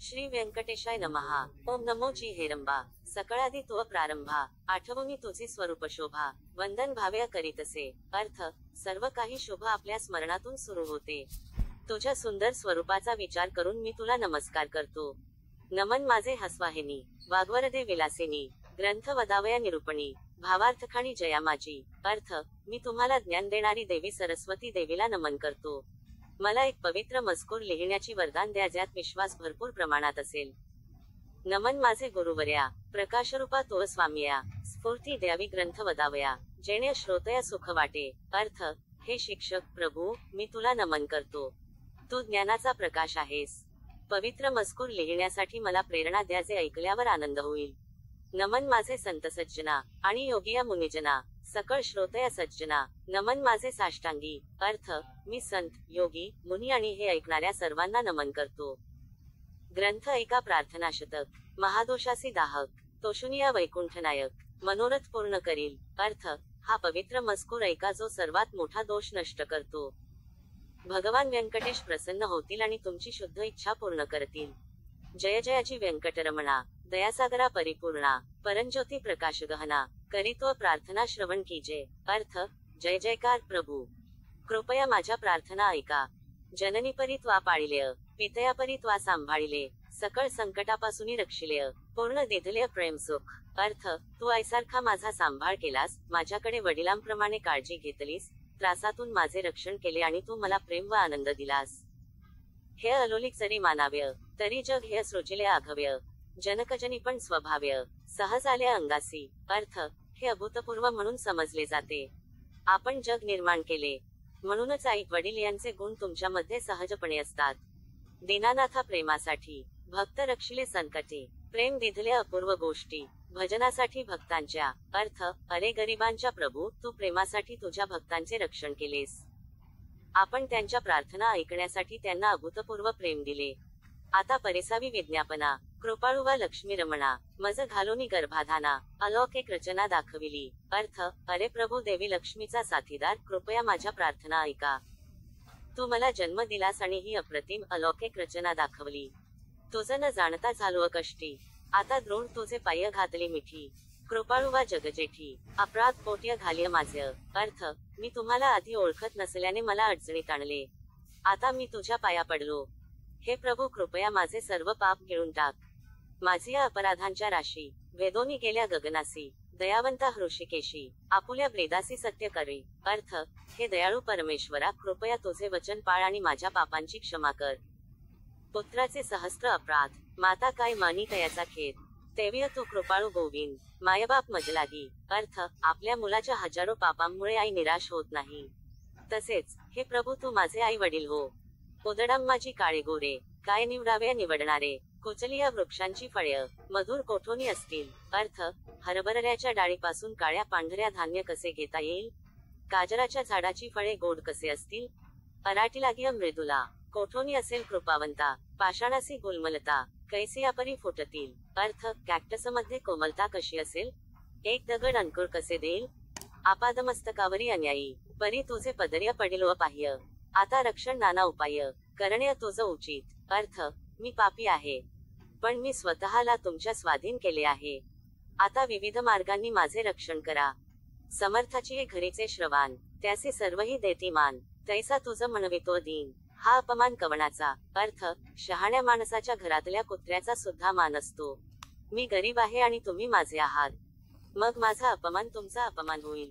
श्री व्यंकटेशाय नमः। ओम नमो जी हेरंबा। सकळादी तुव प्रारंभा, आठवणी तुझी स्वरूप शोभा, वंदन भाव्य करीतसे। अर्थ, सर्व काही शुभ आपल्या स्मरणातून सुरू होते। तुझ्या सुंदर स्वरूपाचा विचार करून मी तुला नमस्कार करतो। नमन माझे हसवाहेनी, वाग्वरदे विलासिनी, ग्रंथ वदावया निरूपणी, भावार्थखाणी जया माझी। अर्थ, मी तुम्हाला ज्ञान देणारी देवी सरस्वती देवीला नमन करतो। मला एक पवित्र मजकूर लिहिण्याची वरदान द्या ज्यात विश्वास भरपूर प्रमाणात असेल। नमन माझे गुरुवर्या, प्रकाशरूपा तो स्वामिया, स्फूर्ती द्यावी ग्रंथ वदावया, जेणे श्रोतया सुख वाटे। अर्थ, हे शिक्षक प्रभू, मी तुला नमन करतो। तू ज्ञानाचा प्रकाश आहेस। पवित्र मजकूर लिहिण्यासाठी मला प्रेरणा द्या जे ऐकल्यावर आनंद होईल। नमन माझे संत सज्जना आणि योगिया मुनिजना, सकळ श्रोतया सज्जना, नमन माझे साष्टांगी। अर्थ, मी संत, योगी, मुनी आणि हे ऐकणाऱ्या सर्वांना नमन करतो। ग्रंथ ऐका प्रार्थना शतक, महादोषासी दाहक, तोषुनिया वैकुंठनायक, मनोरथ पूर्ण करील। अर्थ, हा पवित्र मजकूर ऐका जो सर्वात मोठा दोष नष्ट करतो। भगवान व्यंकटेश प्रसन्न होतील आणि तुमची शुद्ध इच्छा पूर्ण करतील। जय जयाजी व्यंकटरमणा, दयासागरा परिपूर्णा, परंज्योती प्रकाश गहना, करीतो प्रार्थना श्रवण कीजे। अर्थ, जय जयकार प्रभू, कृपया माझ्या प्रार्थना ऐका। जननी परी त्वा पाळिलेय, पितया परी त्वा सांभाळिले, सकळ संकटापासून रक्षिलेय, पूर्ण दिधलेय प्रेमसुख। अर्थ, तू आईसारखा माझा सांभाळ केलास, माझ्याकडे वडिलांप्रमाणे काळजी घेतलीस, त्रासातून माझे रक्षण केले आणि तू मला प्रेम व आनंद दिलास। हे अलोलिक जरी मानाव्य, तरी जग हे सृजिले आघव्य, जनकजनी पण स्वभाव्य, सहज आले अंगासी। अर्थ, हे अभूतपूर्व म्हणून समजले जाते। आपण जग निर्माण केले, म्हणूनच आई वडील यांचे गुण तुमच्यामध्ये सहजपणे असतात। दीनानाथा प्रेमासाठी, भक्त रक्षिले संकटे, प्रेम दिधले अपूर्व गोष्टी, भजनासाठी भक्तांच्या। अर्थ, अरे गरिबांच्या प्रभू, तू प्रेमासाठी तुझ्या भक्तांचे रक्षण केलेस। आपण त्यांच्या प्रार्थना ऐकण्यासाठी त्यांना अभूतपूर्व प्रेम दिले। आता परिसावी विज्ञापना, कृपाळुवा लक्ष्मी रमणा, मज घालोनी गर्भाधाना, अलौकिक रचना दाखविली। अर्थ, अरे प्रभू देवी लक्ष्मीचा साथीदार, कृपया माझ्या प्रार्थना ऐका। तू मला जन्म दिलास आणि ही अप्रतिम अलौकिक रचना दाखवली। तुझं न जाणता झालो कष्टी, आता द्रोण तुझे पाय घातले मिठी, कृपाळुवा जगजेठी, अपराध पोट्य घालिय माझे। अर्थ, मी तुम्हाला आधी ओळखत नसल्याने मला अडचणीत आणले, आता मी तुझ्या पाया पडलो। हे प्रभू कृपया माझे सर्व पाप गिळून टाक। माझी या अपराधांच्या राशी, वेदोनी गेल्या गगनासी, दयावंता हृषिकेशी, आपुल्या ब्रेदासी सत्य करे। अर्थ, हे दयाळू परमेश्वरा, कृपया तुझे वचन पाळ आणि माझ्या पापांची क्षमा कर। पुत्राचे सहस्त्र अपराध, माता काय मानी कयाचा खेद, तेव्य तू कृपाळू गोविंद, मायबाप मजलागी। अर्थ, आपल्या मुलाच्या हजारो पापांमुळे आई निराश होत नाही। तसेच, हे प्रभू तू माझे आई वडील हो। उदडाम माझी काळे गोरे, काय निवडावे निवडणारे, कुचली या वृक्षांची फळे, मधुर कोठोनी असतील। अर्थ, हरभऱ्याच्या डाळीपासून काळ्या पांढऱ्या धान्य कसे घेता येईल, गाजराच्या झाडाची फळे गोड कसे असतील, अराटी लागिय मृदुला, कोठोनी असेल कृपावंता, पाषाणासी गुलमलता, कैसे यापरी फुटतील। अर्थ, कॅक्टसमध्ये कोमलता कशी असेल, एक दगड अंकुर कसे देईल, आपादमस्तकावरी अन्यायी, परी तुझे पदर्य पडिलो पाह्य, आता रक्षण नाना उपाय, करणे तुझं उचित। अर्थ, मी पापी आहे, पण मी स्वतःला तुमच्या स्वाधीन केले आहे, आता विविध मार्गांनी माझे रक्षण करा। समर्थाची हे घरीचे श्रवान, त्याचे सर्वही देती मान, तैसा तुझं म्हणवितो दीन, हा अपमान कवणाचा। अर्थ, शहाण्या माणसाच्या घरातल्या कुत्र्याचा सुद्धा मान असतो। मी गरीब आहे आणि तुम्ही माझे आहात, मग माझा अपमान तुमचा अपमान होईल।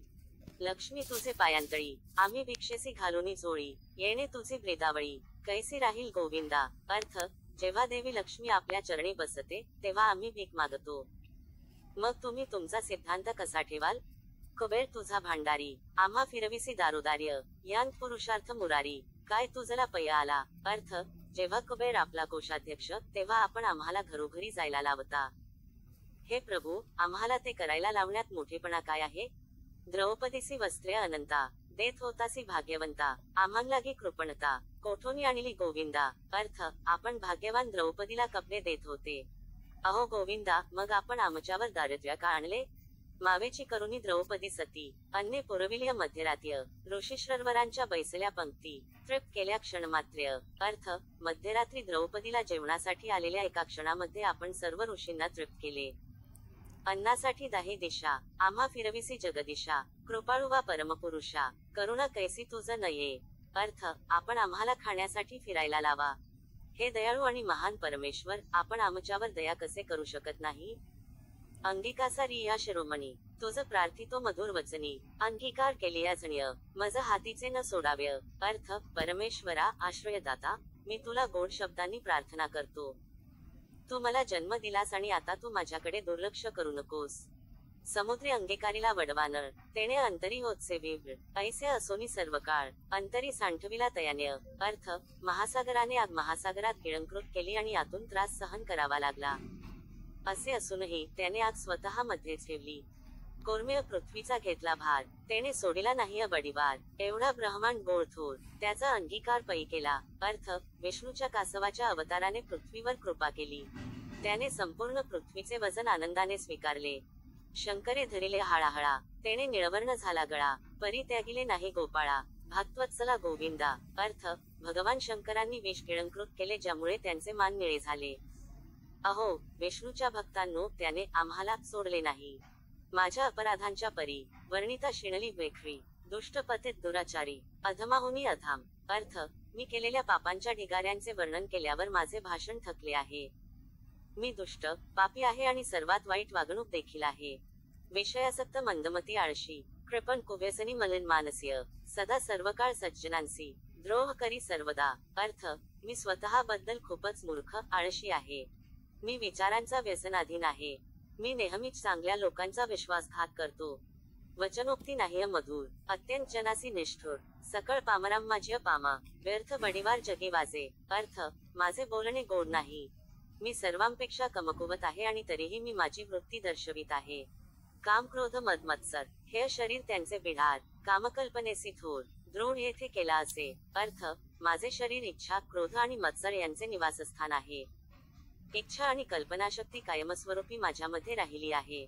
लक्ष्मी तुझे पायांतळी, आम्ही भिक्षेसी घालूनी झोळी, येणे तुझी ब्रेदावळी, कैसी राहील गोविंदा। अर्थ, जेव्हा देवी लक्ष्मी आपल्या चरणी बसते, तेव्हा आम्ही भीक मागतो, मग तुम्ही तुमचा सिद्धांत कसा ठेवाल। कुबेर तुझा भांडारी, आम्हा फिरविसी दारोदार्य, यांत पुरुषार्थ मुरारी, काय तुझला पय आला। अर्थ, जेव्हा कुबेर आपला कोषाध्यक्ष, तेव्हा आपण आम्हाला घरोघरी जायला लावता। हे प्रभू, आम्हाला ते करायला लावण्यात मोठेपणा काय आहे। द्रौपदीसी वस्त्रे अनंता, देत होतासी भाग्यवंता, आम्हांलागी कृपणता, कोठोनी आणली गोविंदा। अर्थ, आपण भाग्यवान द्रौपदीला कपडे देत होते। अहो गोविंदा, मग आपण आमच्यावर दारिद्र्य का आणले। मावेची करुणी द्रौपदी सती, अन्ये पुरविल्य मध्यरात्य, ऋषीश्रवरांच्या बैसल्या पंक्ती, तृप्त केल्या क्षणमात्र्य. अर्थ, मध्यरात्री द्रौपदीला जेवणासाठी आलेल्या एका क्षणामध्ये आपण सर्व ऋषींना तृप्त केले. अन्नासाठी दाही दिशा, आम्हा फिरविसी जगदिशा, कृपाळुवा परमपुरुषा, करुणा कैसी तुझ नये. अर्थ, आपण आम्हाला खाण्यासाठी फिरायला लावा. हे दयाळू आणि महान परमेश्वर, आपण आमच्यावर दया कसे करू शकत नाही. अंगिकासा रिया शिरोमणी, तुझ प्रार्थितो मधुर वचनी, अंगीकार केलियाजण्य, मज हातीचे न सोडाव्य. अर्थ, परमेश्वरा, आश्रयदाता, मी तुला गोड शब्दांनी प्रार्थना करतो. तू मला जन्म दिलास आणि आता तू माझ्याकडे दुर्लक्ष करू नकोस. समुद्री अंगीकारीला वडवानळ, तेने अंतरी होतसे विव्र, ऐसे असोनी सर्व काळ, अंतरी सांठविला तयान्य. अर्थ, महासागराने आग महासागरात गिळंकृत केली आणि आतून त्रास सहन करावा लागला. असे असूनही त्याने आग स्वतः मध्ये ठेवली. कोरमेय पृथ्वीचा घेतला भार, तेने सोडिला नाही बडीवार. एवढा ब्रह्मांड गोळ थोर, त्याचा अंगीकार पै केला. अर्थ, विष्णूच्या कासवाच्या अवताराने पृथ्वीवर कृपा केली. त्याने संपूर्ण पृथ्वीचे वजन आनंदाने स्वीकारले. शंकरे धरिले हाळाहळा, तेने निळवर्ण झाला गळा, परी त्यागिले नाही गोपाळा, भागवत्सला गोविंदा. अर्थ, भगवान शंकरांनी विष गिळंकृत केले ज्यामुळे त्यांचे मान निळे झाले. अहो विष्णूच्या भक्तांनो, त्याने आम्हाला सोडले नाही. माझ्या अपराधांच्या परी, वर्णिता शिणली वेखरी, दुष्ट पतीत दुराचारी, अधमाहुनी अधाम. अर्थ, मी केलेल्या पापांच्या ढिगाऱ्यांचे वर्णन केल्यावर माझे भाषण थकले आहे. मी दुष्ट, पापी आहे आणि सर्वात वाईट वागणूक देखील आहे. विषयासक्त मंदमती आळशी, कृपण कुव्यसनी मलिन मानसीय, सदा सर्वकाळ सज्जनांसी, द्रोह करी सर्वदा. अर्थ, मी स्वतः बद्दल खूपच मूर्ख, आळशी आहे. मी विचारांचा व्यसनाधीन आहे. मी नेहमीच चांगल्या लोकांचा विश्वासघात करतो. वचनोक्ती नाही मधुर, अत्यंत जनासी निष्ठुर, सकळ पामराम माझी पामा, व्यर्थ बडीवार जगी वाजे. अर्थ, माझे बोलणे गोड नाही. मी सर्वांपेक्षा कमकुवत आहे आणि तरीही मी माझी वृत्ती दर्शवित आहे. काम क्रोध मद मत्सर, हे शरीर त्यांचे बिढार, कामकल्पनेसी थोर, दृढ येथे केला असे. अर्थ, माझे शरीर इच्छा, क्रोध आणि मत्सर यांचे निवासस्थान आहे. इच्छा आणि कल्पनाशक्ती कायमस्वरूपी माझ्यामध्ये राहिली आहे.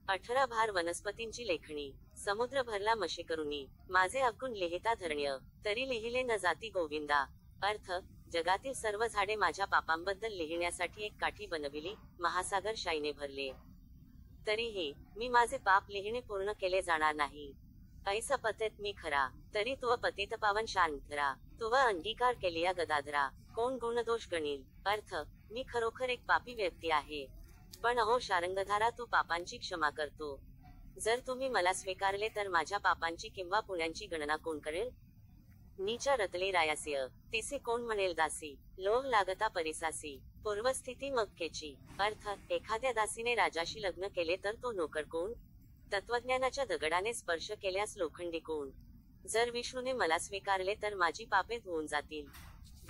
18 भार वनस्पतींची लेखणी, समुद्र भरला मशी करुनी, माझे अवगुण लिहिता धरण्य, तरी लिहिले न जाती गोविंदा. अर्थ, जगातील सर्व झाडे माझ्या पापांबद्दल लिहिण्यासाठी एक काठी बनविली, महासागर शाईने भरले. तरीही मी माझे पाप लिहिणे पूर्ण केले जाणार नाही. ऐसा पतेत मी खरा, तरी तुव पतित पावन शांतरा, तुव अंगीकार केलिया गदाधरा, कोण गुणदोष गणील. अर्थ, मी खरोखर एक पापी व्यक्ती आहे. पण अहो शारंगधारा, तू पापांची क्षमा करतो. जर तुम्ही मला स्वीकारले तर माझ्या पापांची किंवा पुण्यांची गणना कोण करेल. नीचा रतली रायासिय, तिसी कोण म्हणेल दासी, लोभ लागता परिसासी, पूर्वस्थिती मक्केची. अर्थ, एखाद्या दासीने राजाशी लग्न केले तर तो नोकर कोण. तत्वज्ञानाच्या दगडाने स्पर्श केल्यास लोखंडी कोण. जर विष्णूने मला स्वीकारले तर माझी पापे धुवून जातील.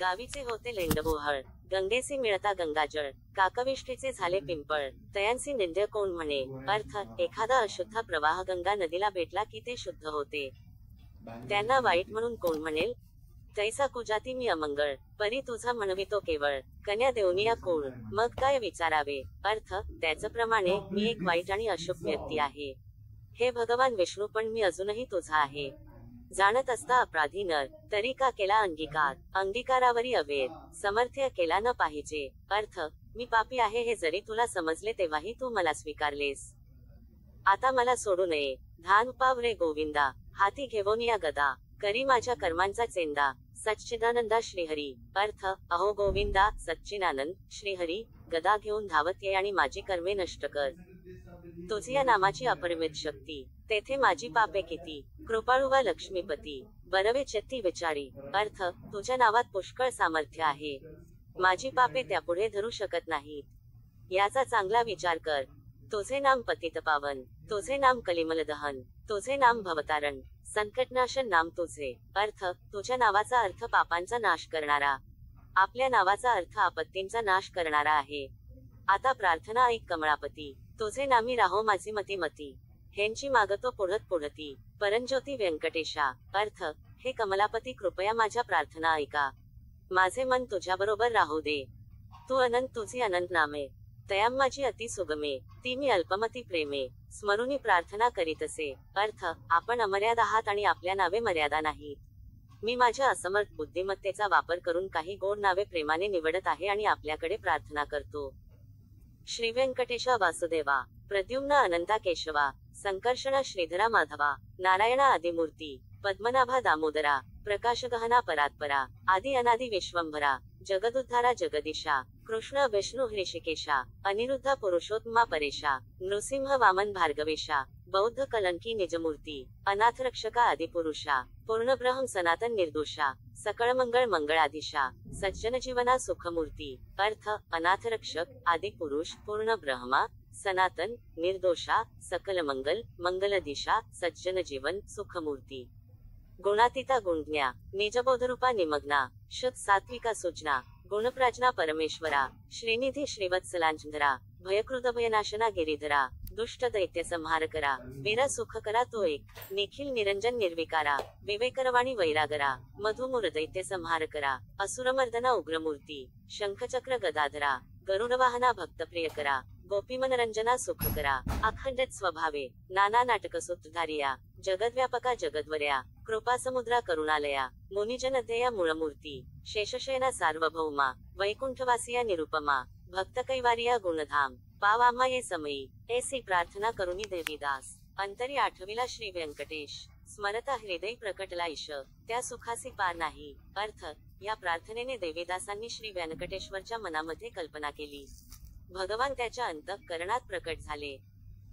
गावीचे होते लेंडबोहळ, गंगेसी मिळता गंगाजळ, काकविष्ठीचे झाले पिंपळ, तयांसी निंद्य कोण म्हणे. अर्थ, एखादा अशुद्ध प्रवाह गंगा नदीला भेटला की ते शुद्ध होते. त्यांना वाईट म्हणून कोण म्हणेल. तैसा कुजाती मी अमंगळ, परी तुझा म्हणवितो केवळ, कन्या देवनिया कोण, मग काय विचारावे. अर्थ, त्याचप्रमाणे मी एक वाईट आणि अशुभ व्यक्ती आहे. हे भगवान विष्णू, पण मी अजूनही तुझा आहे. जाणत असता अपराधी नर, तरी का केला अंगीकार, अंगीकारावरी अवेर, समर्थ्य केला न पाहिजे. अर्थ, मी पापी आहे हे जरी तुला समजले तेव्हाही तू मला स्वीकारलेस. आता मला सोडू नये. धान पाव रे गोविंदा, हाती घेऊन या गदा, करी माझ्या कर्मांचा चेंदा, सच्चिदानंदा श्रीहरी. अर्थ, अहो गोविंदा, सच्चिदानंद श्रीहरी, गदा घेऊन धावत ये आणि माझी कर्मे नष्ट कर. तुझी या नामाची अपरिमित शक्ती, तेथे माझी पापे किती. कृपाळुवा लक्ष्मीपती, बरवे चित्ती विचारी. अर्थ, तुझ्या नावात पुष्कळ सामर्थ्य आहे. माझी पापे त्यापुढे धरू शकत नाहीत. याचा चांगला विचार कर. तुझे नाम पतित पावन, तुझे नाम कलिमल दहन, तुझे नाम भवतारण, संकटनाशन नाम तुझे. अर्थ, तुझ्या नावाचा अर्थ पापांचा नाश करणारा. आपल्या नावाचा अर्थ आपत्तींचा नाश करणारा आहे. आता प्रार्थना ऐक कमळापती, तुझे नामी राहो माझी मती मती, हेंची मागतो पुढत पुढती, परंज्योती व्यंकटेशा. अर्थ, हे कमलापती, कृपया माझ्या प्रार्थना ऐका. माझे मन तुझ्याबरोबर राहू दे. तू अनंत, तुझी अनंत नामे, तयाम माझी अति सुगमे, ती मी अल्पमती प्रेमे, स्मरुनी प्रार्थना करीत असे. अर्थ, आपण अमर्याद आहात आणि आपल्या नावे मर्यादा नाहीत. मी माझ्या असमर्थ बुद्धिमत्तेचा वापर करून काही गोड नावे प्रेमाने निवडत आहे आणि आपल्याकडे प्रार्थना करतो. श्री व्यंकटेशा वासुदेवा, प्रद्युम्न अनंता केशवा, संकर्षणा श्रीधरा माधवा, नारायणा आदिमूर्ती, पद्मनाभा दामोदरा, प्रकाशगहना परात्परा, आदि अनादि विश्वंभरा, जगदुद्धारा जगदीशा, कृष्ण विष्णु हृषिकेशा, अनिरुद्ध पुरुषोत्तमा परेशा, नृसिंह वामन भार्गवेशा, बौद्ध कलंकी निजमूर्ती, अनाथरक्षका आदिपुरुषा, पूर्णब्रह्म सनातन निर्दोषा, सकळमंगळ मंगळाधीशा, सज्जन जीवना सुखमूर्ती. अर्थ, अनाथरक्षक, आदिपुरुष, पूर्ण ब्रह्मा, सनातन, निर्दोषा, सकल मंगल, मंगलदिशा, सज्जन जीवन, सुखमूर्ती. गुणातीता गुणज्ञा, निजबोधरूपा निमग्ना, शुद्ध सात्विका सुजना, गुणप्राजना परमेश्वरा, श्रीनिधी श्रीवत्सलांचंधरा, भयकृत भयनाशना गिरीधरा, दुष्ट दैत्य संहार करा, वीरा सुख करा तो एक, निखिल निरंजन निर्विकारा, विवेकरवाणी वैरागरा, मधुमुर दैत्य संहार करा, असुरमर्दना उग्रमूर्ती, शंखचक्र गदाधरा, गरुडवाहना भक्तप्रिय करा, गोपीमनरंजना सुख करा, अखंडित स्वभावे, नाना नाटक सूत्रधारिया, जगद्व्यापका जगद्वर्या, कृपा समुद्रा करुणालया, मुनिजनध्यया मूळमूर्ती, शेषशयना सार्वभौमा, वैकुंठवासिया निरुपमा, भक्त कैवारिया गुणधाम, पावामा ये समयी. ऐसी प्रार्थना करुनी देवीदास. अंतरी आठविला श्री व्यंकटेश, स्मरता हृदय प्रकटला ईश, त्या सुखासी पार नाही. अर्थ, या प्रार्थनेने देवीदासांनी श्री व्यंकटेश्वरच्या मनामध्ये कल्पना केली. भगवान त्याच्या अंतःकरणात प्रकट झाले.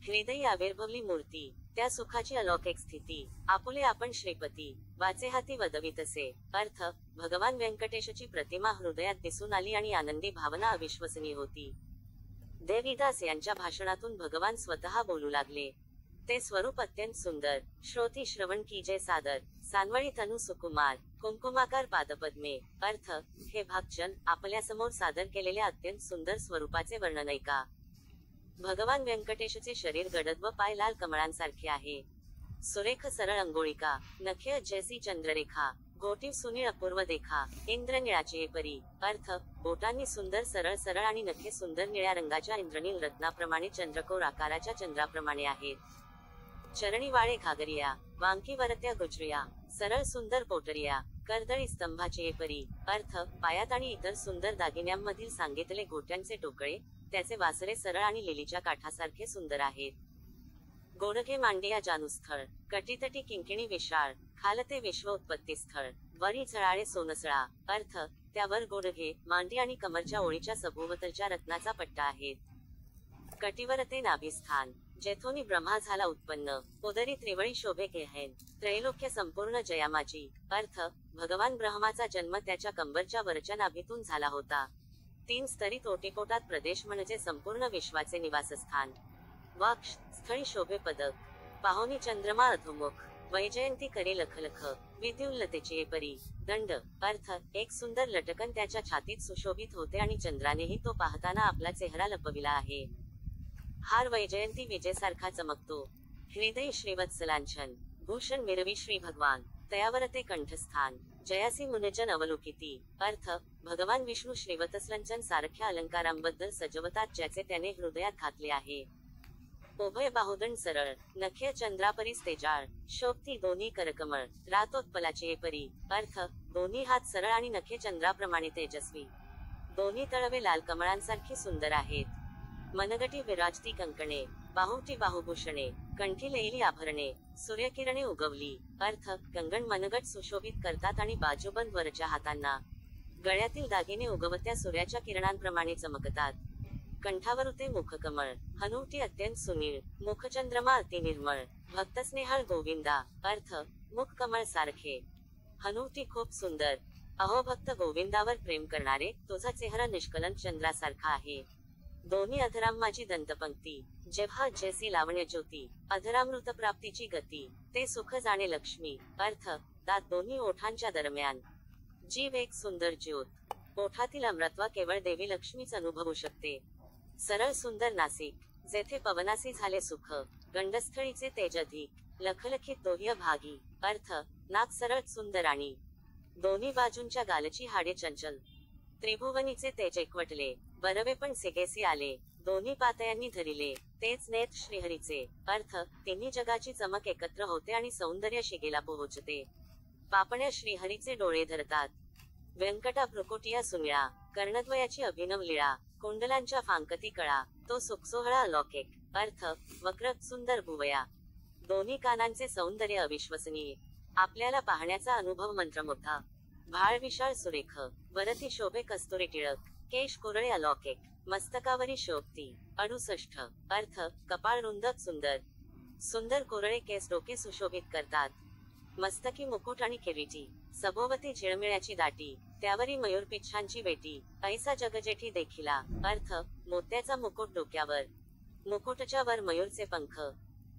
हृदय आविर्भवली मूर्ती, त्या सुखाची अलौकिक स्थिती. आपुले आपण श्रीपती, वाचे हाती वदवित असे. अर्थ, भगवान व्यंकटेशची प्रतिमा हृदयात दिसून आली आणि आनंदी भावना अविश्वसनीय होती. देवीदास यांच्या भाषणातून भगवान स्वतः बोलू लागले. ते स्वरूप अत्यंत सुंदर, श्रोती श्रवण कीजे सादर, सानवळी तनु सुकुमार, कुंकुमाकार पादपद्मे. अर्थ, हे भक्तजन, आपल्या समोर सादर केलेल्या अत्यंत सुंदर स्वरूपाचे वर्णन ऐका. भगवान व्यंकटेशचे शरीर गडद व पाय लाल कमळांसारखे आहे. सुरेख सरळ अंगोळिका, नखे जैसी चंद्ररेखा, गोटीव सुनीळ अपूर्व देखा, इंद्र निळाचे परी. अर्थ, बोटांनी सुंदर सरळ सरळ आणि नखे सुंदर निळ्या रंगाच्या इंद्रनील रत्नाप्रमाणे चंद्रकोर आकाराच्या चंद्राप्रमाणे आहेत. चरणी वाळे घागरिया, वांकी वरत्या गुजरिया, सरळ सुंदर पोटरिया, कर्दळी स्तंभाचे परी. अर्थ, पायात आणि इतर सुंदर दागिन्यांमधील सांगितले घोट्यांचे टोकळे, त्याचे वासरे सरळ आणि लिलीच्या काठासारखे सुंदर आहेत. गोडघे मांडिया जानुस्थळ, कटीतटी किंकिणी विशाळ, खालते विश्व उत्पत्ती स्थळ, वरी झळाळे सोनसळा. अर्थ, त्यावर गोडघे, मांडी आणि कमरच्या ओळीच्या सभोवतालच्या रत्नाचा पट्टा आहेत. कटीवर ते नाभिस्थान, जेथोनी ब्रह्मा झाला उत्पन्न, उदरी त्रिवळी शोभे केहेन, त्रैलोक्य संपूर्ण जयामाची. अर्थ, भगवान ब्रह्माचा जन्म त्याच्या कंबरच्या वरच्या नाभीतून झाला होता. 3 स्तरीत ओटीपोटात प्रदेश म्हणजे संपूर्ण विश्वाचे निवासस्थान. वाक्ष स्थळी शोभे पदक, पाहोनी चंद्रमा अधोमुख, वैजयंती करी लखलख, विद्युल्लतेची परी. दंड. अर्थ, एक सुंदर लटकन त्याच्या छातीत सुशोभित होते आणि चंद्रानेही तो पाहताना आपला चेहरा लपविला आहे. हार वैजयंती विजेसारखा चमकतो. हृदय श्रीवत्सलांछन, भूषण मिरवी श्री भगवान, तयावरते कंठस्थान, जयासी मुनिजन अवलोकिती. अर्थ, भगवान विष्णू श्रीवत्सलांचन सारख्या अलंकारांबद्दल सजवतात ज्याचे त्याने हृदयात घातले आहे. उभय बाहुदंड सरळ, नखे चंद्रापरीस तेजाळ, शोभती दोन्ही करकमळ, रातोत्पलाची परी. अर्थ, दोन्ही हात सरळ आणि नखे चंद्राप्रमाणे तेजस्वी. दोन्ही तळवे लाल कमळांसारखी सुंदर आहेत. मनगटी विराजती कंकणे, बाहुटी बाहुभूषणे, कंठी लईली आभरणे, सूर्यकिरणे उगवली. अर्थ, कंगण मनगट सुशोभित करतात आणि बाजूबंद वरच्या हातांना. गळ्यातील दागिने उगवत्या सूर्याच्या किरणांप्रमाणे चमकतात. कंठावरुते मुखकमळ, हनुवटी अत्यंत सुनीळ, मुखचंद्रमा अतिनिर्मळ, भक्तस्नेहाळ गोविंदा. अर्थ, मुख कमळ सारखे, हनुवटी खूप सुंदर. अहो भक्त गोविंदावर प्रेम करणारे, तुझा चेहरा निष्कलंक चंद्रासारखा आहे. दोन्ही अधराम माझी दंतपंक्ती, जेव्हा जैसी लावण्य ज्योती, अधरामृत प्राप्तीची गती, ते सुख जाणे लक्ष्मी. अर्थ, दात दोन्ही ओठांच्या दरम्यान, जीव एक सुंदर ज्योत. ओठातील अमृतवा केवळ देवी लक्ष्मीच अनुभवू शकते. सरळ सुंदर नासिक, जेथे पवनासी झाले सुख, गंडस्थळीचे तेज अधिक, लखलखित दोह्य भागी. अर्थ, नाक सरळ सुंदर आणि दोन्ही बाजूंच्या गालची हाडे चंचल. त्रिभुवनीचे तेज एकवटले, बरवे पण सिगेसी आले. दोन्ही पातयांनी धरिले तेच नेत श्रीहरीचे. अर्थ तिन्ही जगाची चमक एकत्र होते आणि सौंदर्य शिगेला पोहोचते. पापण्या श्रीहरीचे डोळे धरतात. व्यंकटा भ्रुकुटिया सुनिळा, कर्णद्वयाची अभिनव लीळा, कुंडलांच्या फांकती कळा, तो सुखसोहळा अलौकिक. अर्थ वक्र सुंदर भुवया, दोन्ही कानांचे सौंदर्य अविश्वसनीय, आपल्याला पाहण्याचा अनुभव मंत्रमुग्ध. भाळ विशाळ सुरेख, वरती शोभे कस्तुरी टिळक, केश कुरळे अलौकिक, मस्तकावरी शोभती. 68. अर्थ कपाळ रुंद सुंदर, सुंदर कुरळे केस डोके सुशोभित करतात. मस्तकी मुकुट आणि किरीटी, सभोवती झिळमिळ्याची दाटी, त्यावरी मयूरपिच्छांची वेटी, ऐसा जगजेठी देखिला. अर्थ मोत्याचा मुकुट डोक्यावर, मुकुटच्या वर मयूरचे पंख,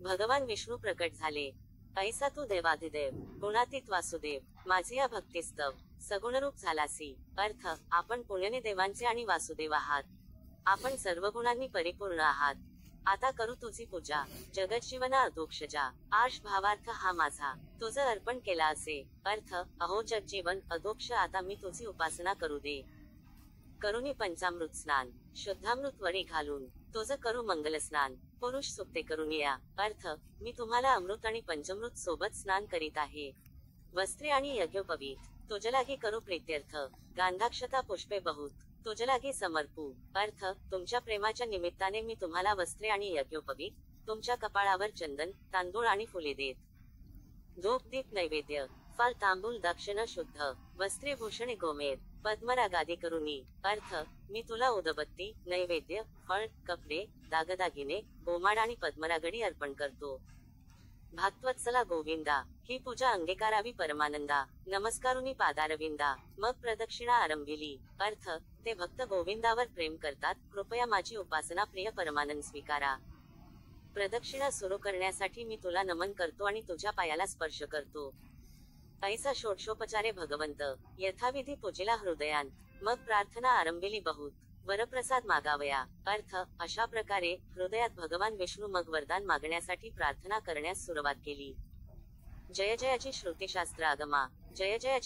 भगवान विष्णू प्रकट झाले. ऐसा तू देवाधिदेव, गुणातीत वासुदेव, माझे या भक्तिस्तव, सगुणरूप झालासी. अर्थ आपण पुण्यने देवांचे आणि वासुदेव आहात. आपण सर्व गुणांनी परिपूर्ण आहात. आता करू तुझी पूजा, जगज्जीवना अधोक्षजा. आर्ष भावार्थ हा माझा, तुझं अर्पण केला असे. अर्थ अहो जगजीवन अधोक्ष, आता मी तुझी उपासना करू दे. करुनी पंचामृत स्नान, शुद्धामृत वरी घालून तुझं करू मंगल स्नान. पुरुष सुप्ते करून या. अर्थ मी तुम्हाला अमृत आणि पंचमृत सोबत स्नान करीत आहे. वस्त्रे आणि यज्ञोपवीत तुझलागी करू प्रीत्यर्थ, गांधाक्षता पुष्पे बहुत तुझलागी समर्पू. अर्थ तुमच्या प्रेमाच्या निमित्ताने मी तुम्हाला वस्त्रे आणि यज्ञोपवीत, तुमच्या कपाळावर चंदन, तांदूळ आणि फुले देत. धूप दीप नैवेद्य, फल तांबूल दक्षिण शुद्ध, वस्त्रे भूषणे गोमेर, पद्मरागादी करुनी. अर्थ मी तुला उदबत्ती, नैवेद्य, फळ, कपडे, दागदागिने, गोमाड आणि पद्मरागडी अर्पण करतो. भागवत्सला गोविंदा, ही पूजा अंगीकारावी परमानंदा. नमस्कारुनी पादारविंदा, मग प्रदक्षिणा आरंभिली. अर्थ ते भक्त गोविंदावर प्रेम करतात. कृपया माझी उपासना प्रिय परमानंद स्वीकारा. प्रदक्षिणा सुरू करण्यासाठी मी तुला नमन करतो आणि तुझ्या पायाला स्पर्श करतो. ऐसा षोडशोपचारे भगवंत, यथाविधी पूजिला हृदयान, मग प्रार्थना आरंभिली बहुत, वरप्रसाद मागावया. अर्थ अशा प्रकारे हृदयात भगवान विष्णू मग वरदान मागण्यासाठी प्रार्थना करण्यास सुरुवात केली. जय जयाची श्रुतिशास्त्र आगमा, जय जयाची